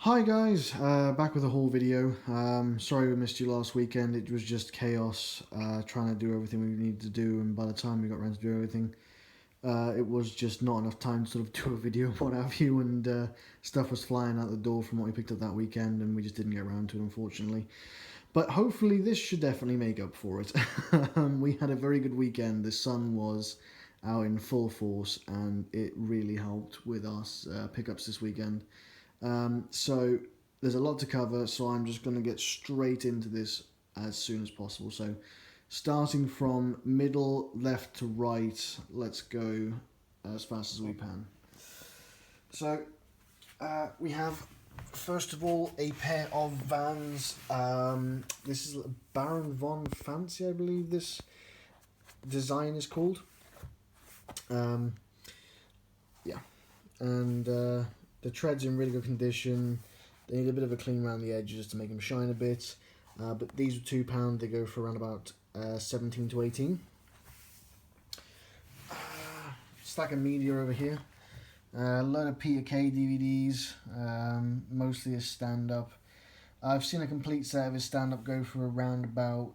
Hi guys, back with a haul video. Sorry we missed you last weekend. It was just chaos trying to do everything we needed to do, and by the time we got around to do everything, it was just not enough time to sort of do a video and what have you, and stuff was flying out the door from what we picked up that weekend, and we just didn't get around to it, unfortunately. But hopefully this should definitely make up for it. We had a very good weekend. The sun was out in full force, and it really helped with us pickups this weekend. So there's a lot to cover, so I'm just going to get straight into this as soon as possible. So starting from middle left to right, let's go as fast as we can. So we have, first of all, a pair of Vans. This is Baron Von Fancy, I believe this design is called. Yeah, and the tread's in really good condition. They need a bit of a clean around the edges to make them shine a bit. But these are £2. They go for around about 17 to 18. Stack of media over here. A load of Peter Kay DVDs, mostly a stand-up. I've seen a complete set of his stand-up go for around about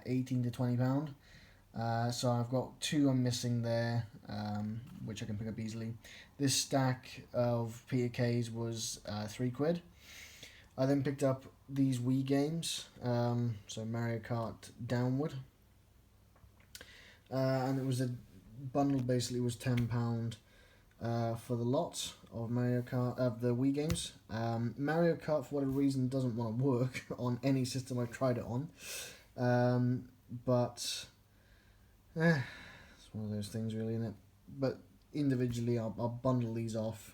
18 to £20. So I've got two I'm missing there, which I can pick up easily. This stack of Peter K's was £3. I then picked up these Wii games, so Mario Kart Downward, and it was a bundle. Basically, was £10 for the lot of Mario Kart of the Wii games. Mario Kart, for whatever reason, doesn't want to work on any system I've tried it on, but. It's one of those things, really, isn't it? But individually, I'll bundle these off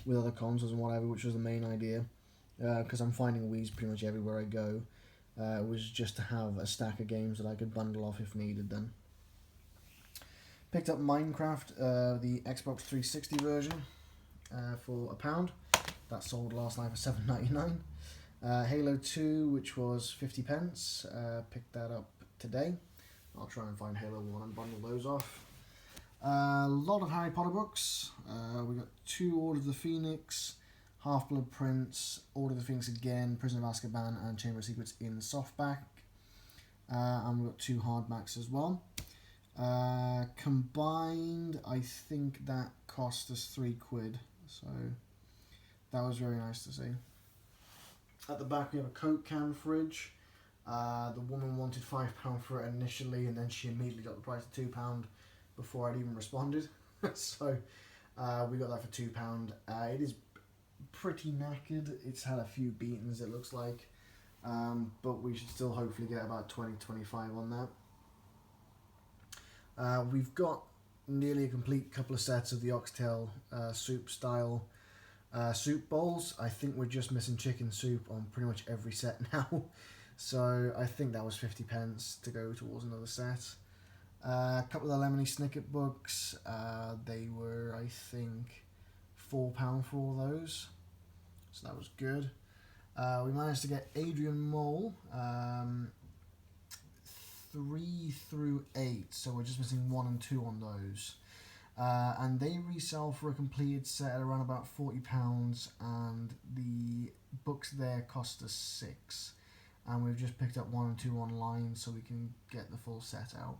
with other consoles and whatever, which was the main idea, because I'm finding Wii's pretty much everywhere I go. It was just to have a stack of games that I could bundle off if needed. Then picked up Minecraft, the Xbox 360 version, for £1. That sold last night for £7.99. Halo 2, which was 50p. Picked that up today. I'll try and find Halo 1 and bundle those off. A lot of Harry Potter books. We got 2 Order of the Phoenix, Half-Blood Prince, Order of the Phoenix again, Prisoner of Azkaban, and Chamber of Secrets in softback. And we've got 2 hardbacks as well. Combined, I think that cost us £3, so that was very nice to see. At the back we have a Coke can fridge. The woman wanted £5 for it initially, and then she immediately got the price of £2 before I'd even responded. So we got that for £2. It is pretty knackered. It's had a few beatings, it looks like, but we should still hopefully get about 20-25 on that. We've got nearly a complete couple of sets of the oxtail soup style soup bowls. I think we're just missing chicken soup on pretty much every set now. So I think that was 50p to go towards another set. A couple of the Lemony Snicket books. They were, I think, £4 for all those. So that was good. We managed to get Adrian Mole 3 through 8. So we're just missing 1 and 2 on those. And they resell for a completed set at around about £40. And the books there cost us £6. And we've just picked up 1 and 2 online, so we can get the full set out.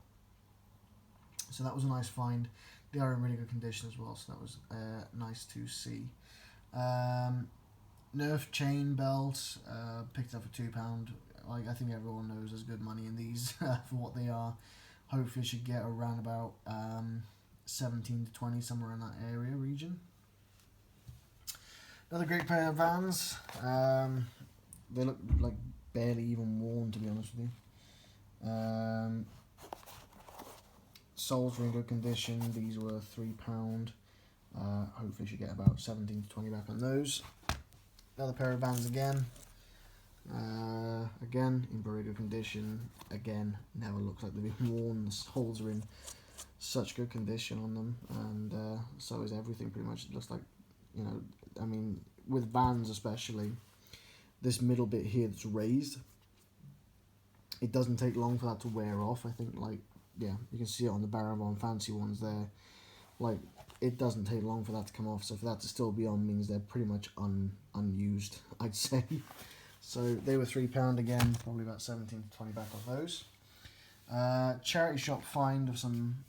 So that was a nice find. They are in really good condition as well, so that was nice to see. Nerf chain belt, picked up for £2. I think everyone knows there's good money in these for what they are. Hopefully should get around about 17 to 20, somewhere in that area region. Another great pair of Vans. They look like barely even worn, to be honest with you. Soles are in good condition. These were £3. Hopefully should get about 17 to 20 back on those. Another pair of Vans again. Again in very good condition. Again, never looks like they've been worn. The soles are in such good condition on them, and so is everything pretty much. It looks like, you know, I mean, with Vans especially, this middle bit here that's raised, it doesn't take long for that to wear off. I think, like, yeah, you can see it on the Baron Von Fancy ones there. Like, it doesn't take long for that to come off. So for that to still be on means they're pretty much unused, I'd say. So they were £3 again, probably about 17 to 20 back off those. Charity shop find of some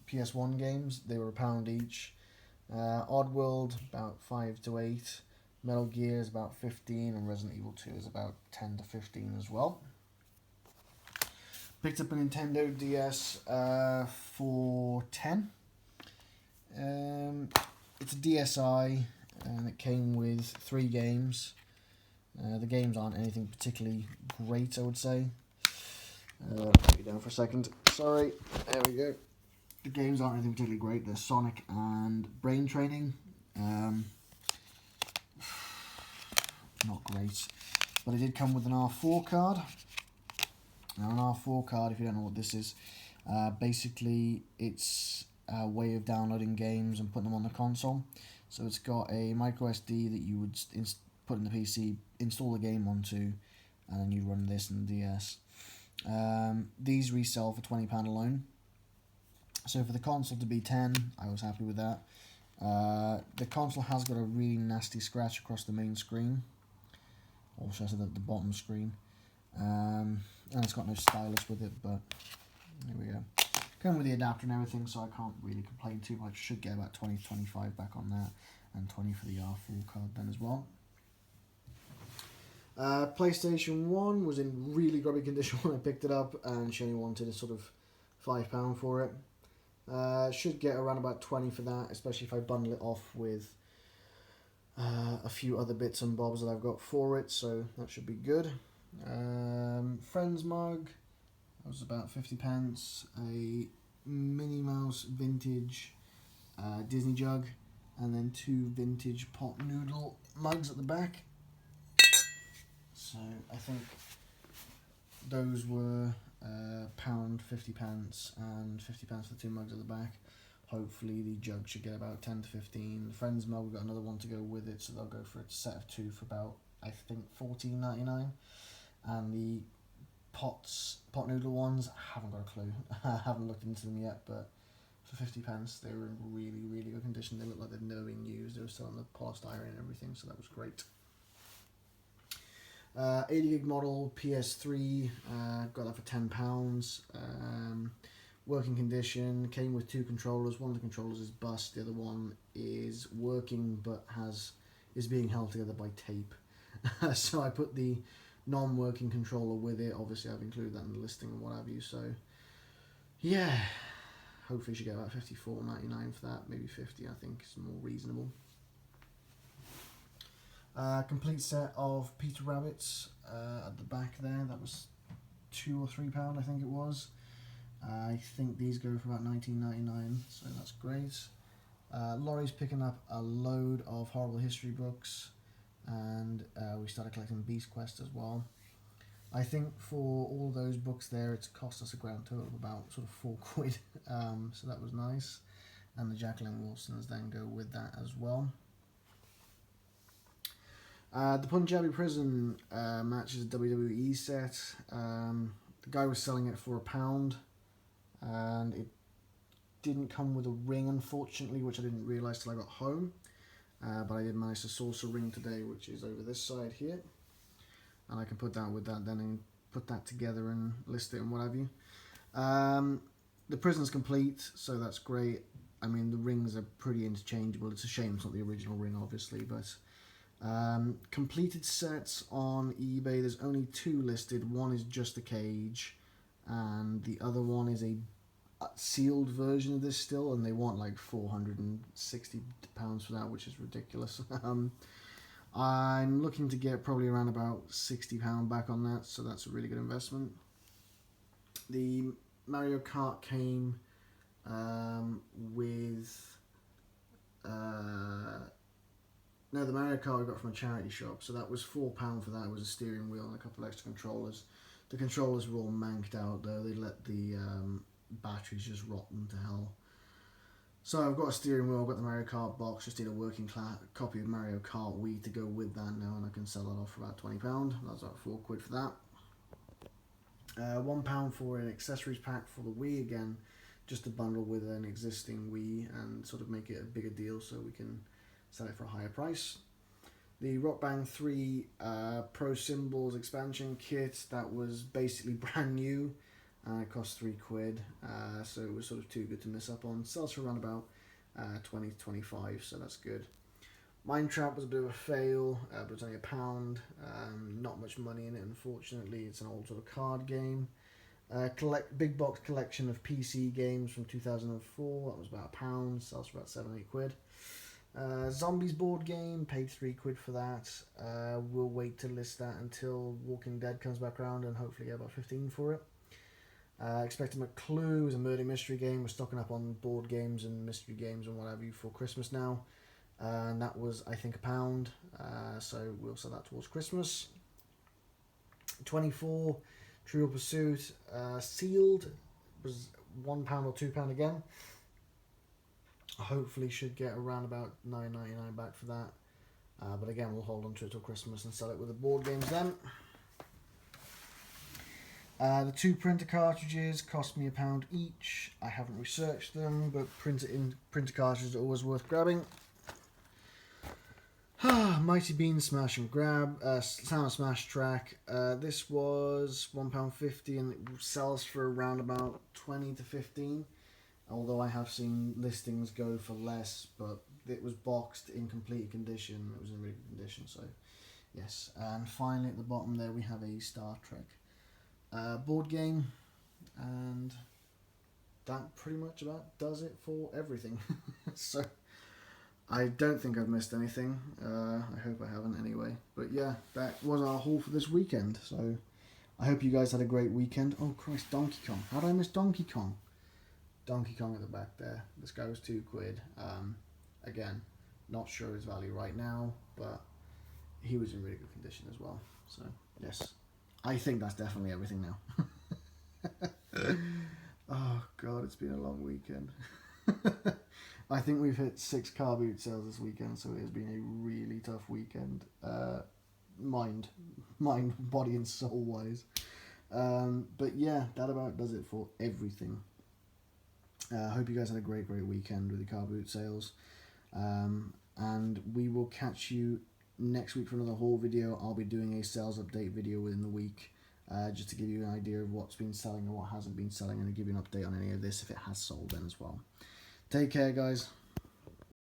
PS1 games. They were £1 each. Oddworld about 5 to 8. Metal Gear is about 15, and Resident Evil 2 is about 10 to 15 as well. Picked up a Nintendo DS for 10. It's a DSi, and it came with 3 games. The games aren't anything particularly great, I would say. Put you down for a second. Sorry. There we go. The games aren't anything particularly great. They're Sonic and Brain Training. Not great. But it did come with an R4 card. Now, an R4 card, if you don't know what this is, basically it's a way of downloading games and putting them on the console. So it's got a micro SD that you would put in the PC, install the game onto, and then you run this in the DS. These resell for £20 alone. So for the console to be 10, I was happy with that. The console has got a really nasty scratch across the main screen, or should I say the bottom screen. And it's got no stylus with it, but there we go. Come with the adapter and everything, so I can't really complain too much. Should get about 20 to 25 back on that, and 20 for the R4 card then as well. PlayStation 1 was in really grubby condition when I picked it up, and she only wanted a sort of £5 for it. Should get around about 20 for that, especially if I bundle it off with a few other bits and bobs that I've got for it, so that should be good. Friends mug, that was about 50p. A Minnie Mouse vintage Disney jug, and then 2 vintage pot noodle mugs at the back. So I think those were £1, 50p, and 50p for the 2 mugs at the back. Hopefully the jug should get about 10 to 15. The Friends mug, we've got another one to go with it, so they'll go for a set of 2 for about, I think, $14.99. And the pot noodle ones, I haven't got a clue. I haven't looked into them yet, but for 50p, they were in really, really good condition. They looked like they'd never been used. They were still on the polished iron and everything, so that was great. 80 gig model PS3, got that for £10. Working condition, came with 2 controllers. One of the controllers is bust, the other one is working but is being held together by tape. So I put the non-working controller with it. Obviously I've included that in the listing and what have you, so yeah, hopefully you should get about $54.99 for that, maybe 50. I think is more reasonable. Complete set of Peter Rabbits at the back there, that was £2 or £3 I think it was. I think these go for about $19.99, so that's great. Laurie's picking up a load of Horrible History books, and we started collecting Beast Quest as well. I think for all those books there, it's cost us a grand total of about sort of £4, so that was nice. And the Jacqueline Wilsons then go with that as well. The Punjabi Prison match is a WWE set. The guy was selling it for £1, and it didn't come with a ring, unfortunately, which I didn't realise till I got home. But I did manage to source a ring today, which is over this side here, and I can put that with that then and put that together and list it and what have you. The prison's complete, so that's great. I mean, the rings are pretty interchangeable. It's a shame it's not the original ring, obviously, but completed sets on eBay, there's only 2 listed. One is just a cage, and the other one is a sealed version of this still, and they want like £460 for that, which is ridiculous. I'm looking to get probably around about £60 back on that, so that's a really good investment. The Mario Kart came with no, the Mario Kart we got from a charity shop, so that was £4 for that. It was a steering wheel and a couple extra controllers. The controllers were all manked out though. They let the batteries just rot them to hell. So I've got a steering wheel, I've got the Mario Kart box, just need a working copy of Mario Kart Wii to go with that now, and I can sell that off for about £20. That's about £4 for that. £1 for an accessories pack for the Wii, again, just to bundle with an existing Wii and sort of make it a bigger deal so we can sell it for a higher price. The Rock Band 3 Pro Symbols expansion kit, that was basically brand new. It cost £3, so it was sort of too good to miss up on. Sells for around about 20 to 25, so that's good. Mine Trap was a bit of a fail, but it's only £1. Not much money in it, unfortunately. It's an old sort of card game. Big box collection of PC games from 2004. That was about £1. Sells for about 7-8 quid. Zombies board game, paid £3 for that. We'll wait to list that until Walking Dead comes back around and hopefully get about 15 for it. Expecting a Clue is a murder mystery game. We're stocking up on board games and mystery games and what have you for Christmas now. And that was, I think, £1. So we'll sell that towards Christmas. 24, Trivial Pursuit. Sealed was £1 or £2 again. Hopefully should get around about $9.99 back for that. But again, we'll hold on to it till Christmas and sell it with the board games then. The 2 printer cartridges cost me £1 each. I haven't researched them, but printer cartridges are always worth grabbing. Mighty Bean Smash and Grab, Sound Smash track. This was £1.50 and it sells for around about 20 to 15. Although I have seen listings go for less, but it was boxed in complete condition. It was in really good condition, so yes. And finally at the bottom there we have a Star Trek board game, and that pretty much about does it for everything. So I don't think I've missed anything. I hope I haven't anyway. But yeah, that was our haul for this weekend. So I hope you guys had a great weekend. Oh Christ, Donkey Kong. How did I miss Donkey Kong? Donkey Kong at the back there. This guy was £2. Again, not sure his value right now, but he was in really good condition as well. So yes, I think that's definitely everything now. Oh God, it's been a long weekend. I think we've hit 6 Carboot sales this weekend, so it has been a really tough weekend. Mind, body and soul wise. But yeah, that about does it for everything. I hope you guys had a great weekend with the Carboot sales. And we will catch you next week for another haul video. I'll be doing a sales update video within the week, just to give you an idea of what's been selling and what hasn't been selling, and to give you an update on any of this if it has sold then as well. Take care, guys.